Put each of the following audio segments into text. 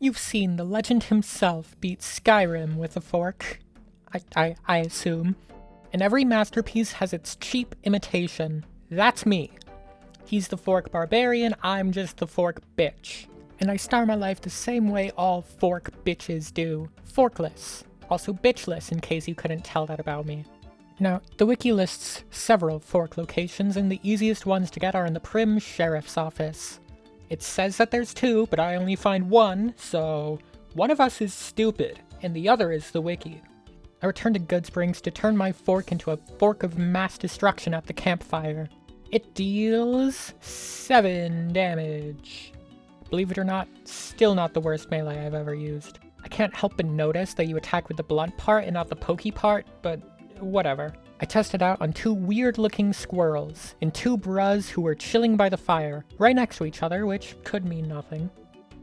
You've seen the legend himself beat Skyrim with a fork. I assume. And every masterpiece has its cheap imitation. That's me. He's the fork barbarian, I'm just the fork bitch. And I star my life the same way all fork bitches do. Forkless. Also bitchless, in case you couldn't tell that about me. Now, the wiki lists several fork locations, and the easiest ones to get are in the Prim Sheriff's Office. It says that there's 2, but I only find 1, so one of us is stupid, and the other is the wiki. I returned to Goodsprings to turn my fork into a fork of mass destruction at the campfire. It deals 7 damage. Believe it or not, still not the worst melee I've ever used. I can't help but notice that you attack with the blunt part and not the pokey part, but whatever. I tested out on 2 weird-looking squirrels, and 2 bruz who were chilling by the fire, right next to each other, which could mean nothing.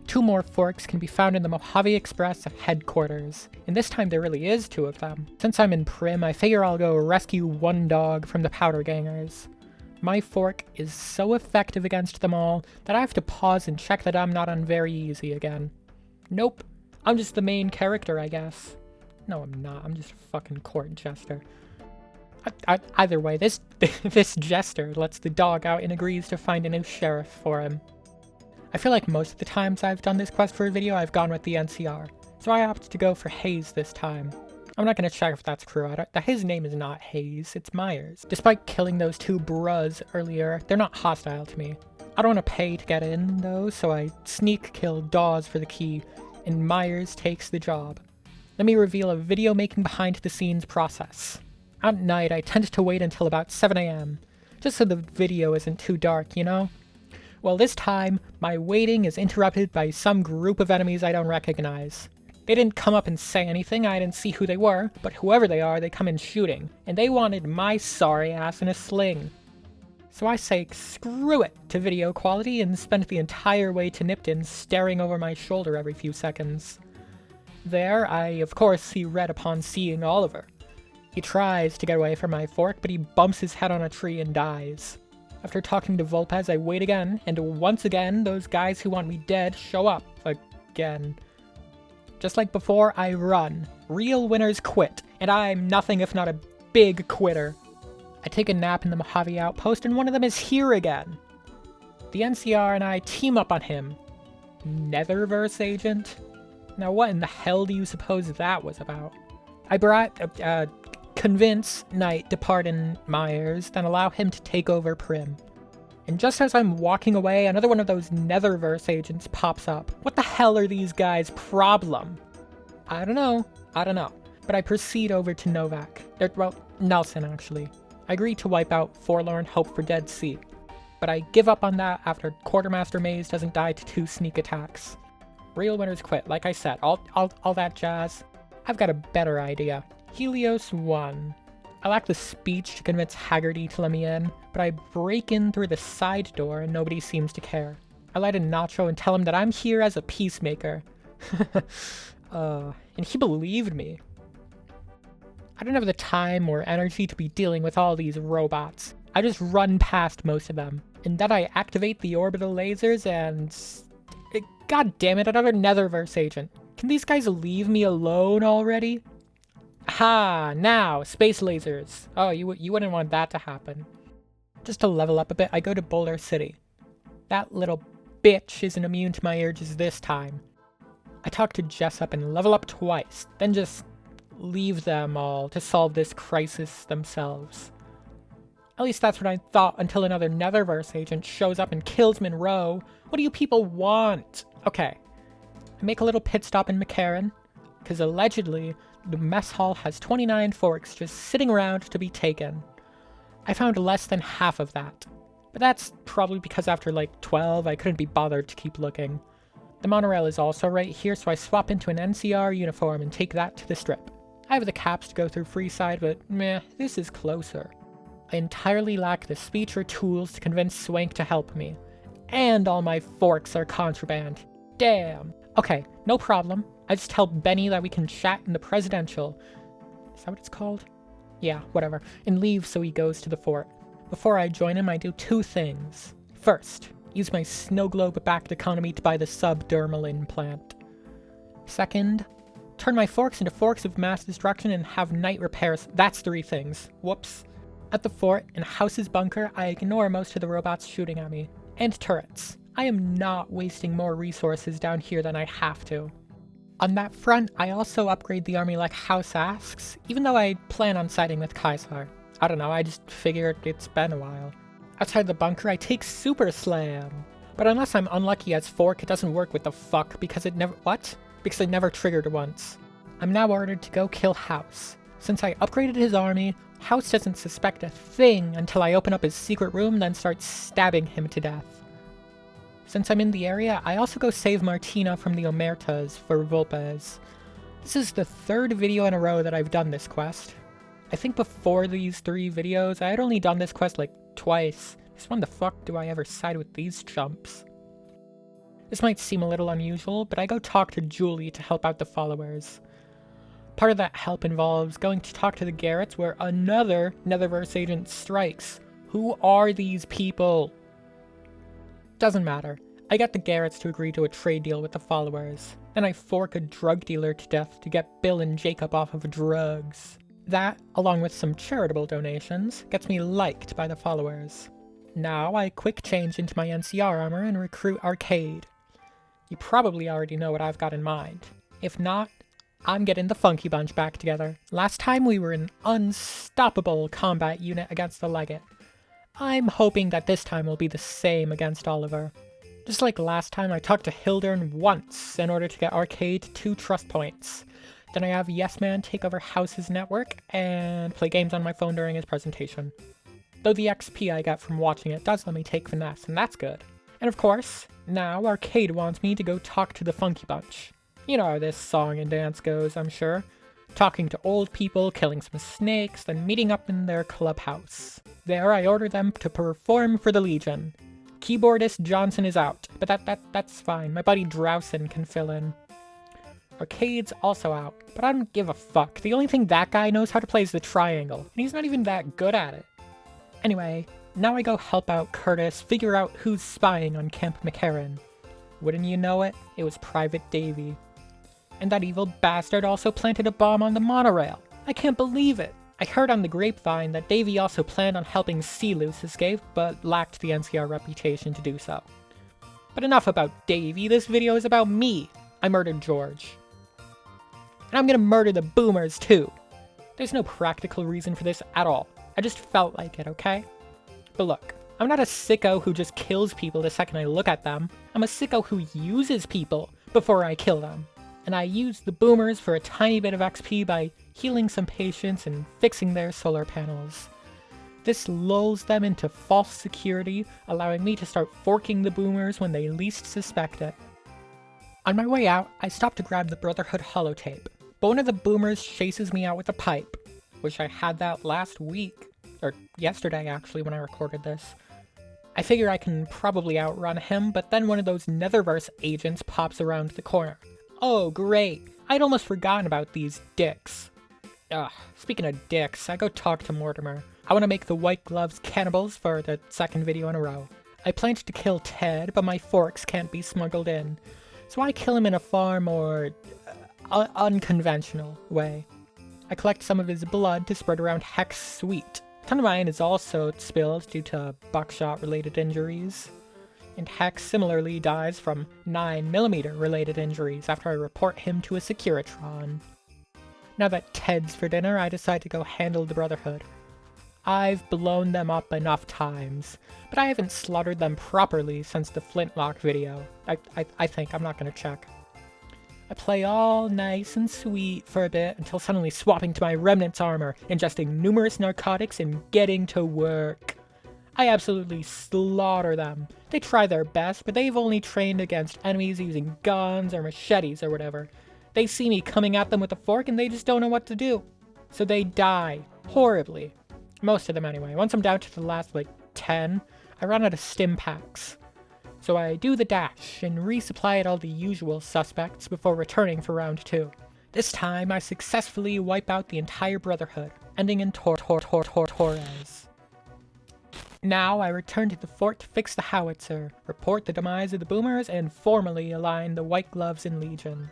2 more forks can be found in the Mojave Express headquarters, and this time there really is 2 of them. Since I'm in Prim, I figure I'll go rescue 1 dog from the powder gangers. My fork is so effective against them all that I have to pause and check that I'm not on very easy again. Nope, I'm just the main character, I guess. No, I'm not. I'm just a fucking court jester. Either way, this jester lets the dog out and agrees to find a new sheriff for him. I feel like most of the times I've done this quest for a video, I've gone with the NCR, so I opted to go for Hayes this time. I'm not gonna check if that's true. His name is not Hayes, it's Myers. Despite killing those 2 bruz earlier, they're not hostile to me. I don't want to pay to get in, though, so I sneak kill Dawes for the key, and Myers takes the job. Let me reveal a video making behind the scenes process. At night, I tend to wait until about 7 AM, just so the video isn't too dark, you know? Well, this time, my waiting is interrupted by some group of enemies I don't recognize. They didn't come up and say anything, I didn't see who they were, but whoever they are, they come in shooting, and they wanted my sorry ass in a sling. So I say screw it to video quality and spent the entire way to Nipton staring over my shoulder every few seconds. There, I of course see red upon seeing Oliver. He tries to get away from my fork, but he bumps his head on a tree and dies. After talking to Volpez, I wait again, and once again, those guys who want me dead show up again. Just like before, I run. Real winners quit, and I'm nothing if not a big quitter. I take a nap in the Mojave Outpost, and one of them is here again. The NCR and I team up on him. Netherverse agent? Now what in the hell do you suppose that was about? I convince Knight to pardon Myers, then allow him to take over Prim. And just as I'm walking away, another one of those Netherverse agents pops up. What the hell are these guys' problem? I don't know. But I proceed over to Novak. Nelson, actually. I agree to wipe out Forlorn Hope for Dead Sea. But I give up on that after Quartermaster Maze doesn't die to 2 sneak attacks. Real winners quit, like I said, all that jazz. I've got a better idea. Helios 1. I lack the speech to convince Haggerty to let me in, but I break in through the side door and nobody seems to care. I light a nacho and tell him that I'm here as a peacemaker. And he believed me. I don't have the time or energy to be dealing with all these robots. I just run past most of them, and then I activate the orbital lasers and... God damn it, another Netherverse agent. Can these guys leave me alone already? Ha! Now, space lasers. Oh, you wouldn't want that to happen. Just to level up a bit, I go to Boulder City. That little bitch isn't immune to my urges this time. I talk to Jessup and level up twice, then just leave them all to solve this crisis themselves. At least that's what I thought until another Netherverse agent shows up and kills Monroe. What do you people want? Okay. I make a little pit stop in McCarran, because allegedly the mess hall has 29 forks just sitting around to be taken. I found less than half of that, but that's probably because after like 12 I couldn't be bothered to keep looking. The monorail is also right here, so I swap into an NCR uniform and take that to the strip. I have the caps to go through Freeside, but meh, this is closer. I entirely lack the speech or tools to convince Swank to help me. And all my forks are contraband. Damn. Okay, no problem. I just tell Benny that we can chat in the presidential... Is that what it's called? Yeah, whatever. And leave so he goes to the fort. Before I join him, I do 2 things. First, use my snow globe-backed economy to buy the subdermal implant. Second, turn my forks into forks of mass destruction and have night repairs. That's 3 things. Whoops. At the fort and house's bunker, I ignore most of the robots shooting at me. And turrets. I am not wasting more resources down here than I have to. On that front, I also upgrade the army like House asks, even though I plan on siding with Caesar. I don't know, I just figured it's been a while. Outside the bunker, I take Super Slam. But unless I'm unlucky as Fork, it doesn't work with the fuck because it never— what? Because it never triggered once. I'm now ordered to go kill House. Since I upgraded his army, House doesn't suspect a thing until I open up his secret room, then start stabbing him to death. Since I'm in the area, I also go save Martina from the Omertas for Vulpes. This is the 3rd video in a row that I've done this quest. I think before these 3 videos, I had only done this quest like twice. Just when the fuck do I ever side with these chumps? This might seem a little unusual, but I go talk to Julie to help out the followers. Part of that help involves going to talk to the Garretts where another Netherverse agent strikes. Who are these people? Doesn't matter. I get the Garretts to agree to a trade deal with the followers. Then I fork a drug dealer to death to get Bill and Jacob off of drugs. That, along with some charitable donations, gets me liked by the followers. Now I quick change into my NCR armor and recruit Arcade. You probably already know what I've got in mind. If not, I'm getting the Funky Bunch back together. Last time we were an unstoppable combat unit against the Legate. I'm hoping that this time will be the same against Oliver. Just like last time, I talked to Hildern once in order to get Arcade 2 trust points. Then I have Yes Man take over House's network and play games on my phone during his presentation. Though the XP I get from watching it does let me take Finesse, and that's good. And of course, now Arcade wants me to go talk to the Funky Bunch. You know how this song and dance goes, I'm sure. Talking to old people, killing some snakes, then meeting up in their clubhouse. There I order them to perform for the Legion. Keyboardist Johnson is out, but that's fine. My buddy Drowson can fill in. Arcade's also out, but I don't give a fuck. The only thing that guy knows how to play is the triangle, and he's not even that good at it. Anyway, now I go help out Curtis figure out who's spying on Camp McCarran. Wouldn't you know it, it was Private Davy. And that evil bastard also planted a bomb on the monorail. I can't believe it. I heard on the grapevine that Davy also planned on helping Sealoose escape, but lacked the NCR reputation to do so. But enough about Davy, this video is about me. I murdered George. And I'm gonna murder the boomers too. There's no practical reason for this at all. I just felt like it, okay? But look, I'm not a sicko who just kills people the second I look at them. I'm a sicko who uses people before I kill them. And I use the boomers for a tiny bit of XP by healing some patients and fixing their solar panels. This lulls them into false security, allowing me to start forking the boomers when they least suspect it. On my way out, I stop to grab the Brotherhood holotape, but one of the boomers chases me out with a pipe. Wish I had that last week, or yesterday actually when I recorded this. I figure I can probably outrun him, but then one of those Netherverse agents pops around the corner. Oh great, I'd almost forgotten about these dicks. Ugh, speaking of dicks, I go talk to Mortimer. I want to make the White Gloves cannibals for the 2nd video in a row. I planned to kill Ted, but my forks can't be smuggled in. So I kill him in a far more unconventional way. I collect some of his blood to spread around Heck's suite. A ton of mine is also spilled due to buckshot-related injuries. And Heck similarly dies from 9mm related injuries after I report him to a Securitron. Now that Ted's for dinner, I decide to go handle the Brotherhood. I've blown them up enough times, but I haven't slaughtered them properly since the Flintlock video. I think, I'm not gonna check. I play all nice and sweet for a bit until suddenly swapping to my Remnant's armor, ingesting numerous narcotics and getting to work. I absolutely slaughter them. They try their best, but they've only trained against enemies using guns or machetes or whatever. They see me coming at them with a fork and they just don't know what to do. So they die. Horribly. Most of them anyway. Once I'm down to the last, 10, I run out of stim packs. So I do the dash and resupply at all the usual suspects before returning for round 2. This time I successfully wipe out the entire Brotherhood, ending in Torres. Now I return to the fort to fix the howitzer, report the demise of the boomers, and formally align the White Gloves in Legion.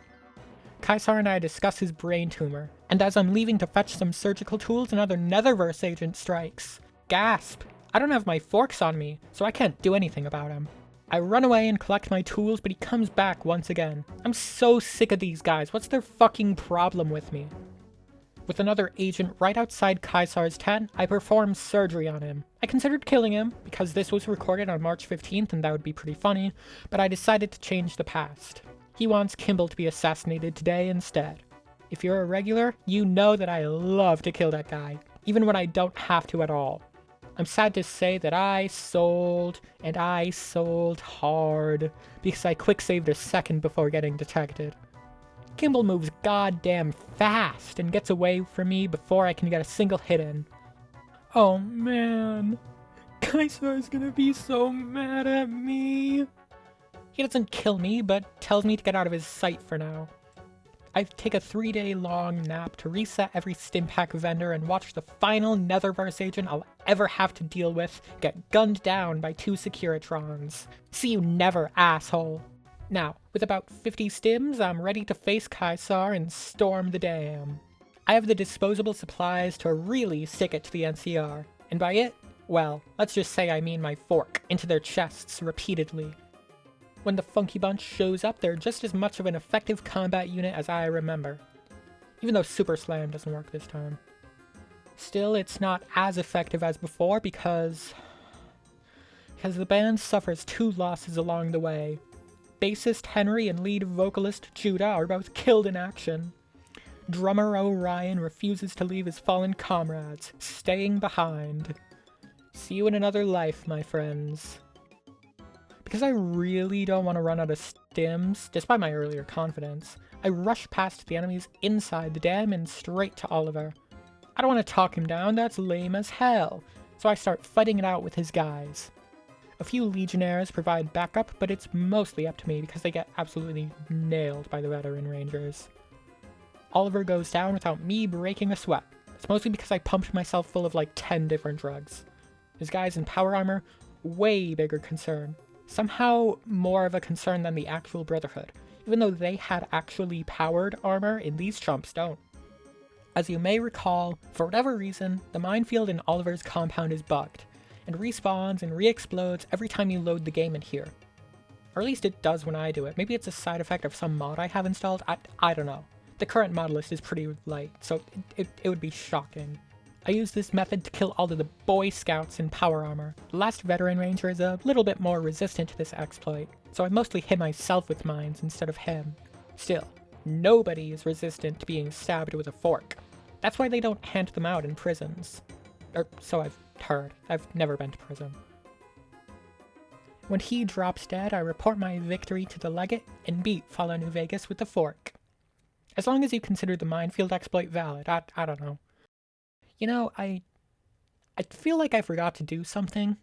Kaisar and I discuss his brain tumor, and as I'm leaving to fetch some surgical tools, another Netherverse agent strikes. Gasp! I don't have my forks on me, so I can't do anything about him. I run away and collect my tools, but he comes back once again. I'm so sick of these guys. What's their fucking problem with me? With another agent right outside Kaisar's tent, I perform surgery on him. I considered killing him, because this was recorded on March 15th and that would be pretty funny, but I decided to change the past. He wants Kimball to be assassinated today instead. If you're a regular, you know that I love to kill that guy, even when I don't have to at all. I'm sad to say that I sold, and I sold hard, because I quick-saved a second before getting detected. Kimball moves goddamn fast and gets away from me before I can get a single hit in. Oh man, Kaisar's gonna be so mad at me. He doesn't kill me, but tells me to get out of his sight for now. I take a 3-day long nap to reset every Stimpack vendor and watch the final Netherverse agent I'll ever have to deal with get gunned down by 2 Securitrons. See you never, asshole. Now, with about 50 stims, I'm ready to face Kaisar and storm the dam. I have the disposable supplies to really stick it to the NCR, and by it, well, let's just say I mean my fork into their chests repeatedly. When the Funky Bunch shows up, they're just as much of an effective combat unit as I remember. Even though Super Slam doesn't work this time. Still, it's not as effective as before because the band suffers 2 losses along the way. Bassist Henry and lead vocalist Judah are both killed in action. Drummer Orion refuses to leave his fallen comrades, staying behind. See you in another life, my friends. Because I really don't want to run out of stims, despite my earlier confidence, I rush past the enemies inside the dam and straight to Oliver. I don't want to talk him down, that's lame as hell, so I start fighting it out with his guys. A few Legionnaires provide backup, but it's mostly up to me because they get absolutely nailed by the veteran rangers. Oliver goes down without me breaking a sweat. It's mostly because I pumped myself full of like 10 different drugs. His guys in power armor, way bigger concern. Somehow more of a concern than the actual Brotherhood, even though they had actually powered armor and these chumps don't. As you may recall, for whatever reason, the minefield in Oliver's compound is bugged, and respawns and re-explodes every time you load the game in here. Or at least it does when I do it. Maybe it's a side effect of some mod I have installed, I don't know. The current mod list is pretty light, so it would be shocking. I use this method to kill all of the Boy Scouts in power armor. The last veteran ranger is a little bit more resistant to this exploit, so I mostly hit myself with mines instead of him. Still, nobody is resistant to being stabbed with a fork. That's why they don't hand them out in prisons. Or so I've heard. I've never been to prison. When he drops dead, I report my victory to the Legate and beat Follow New Vegas with the fork. As long as you consider the minefield exploit valid, I don't know. You know, I feel like I forgot to do something,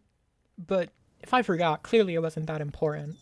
but if I forgot, clearly it wasn't that important.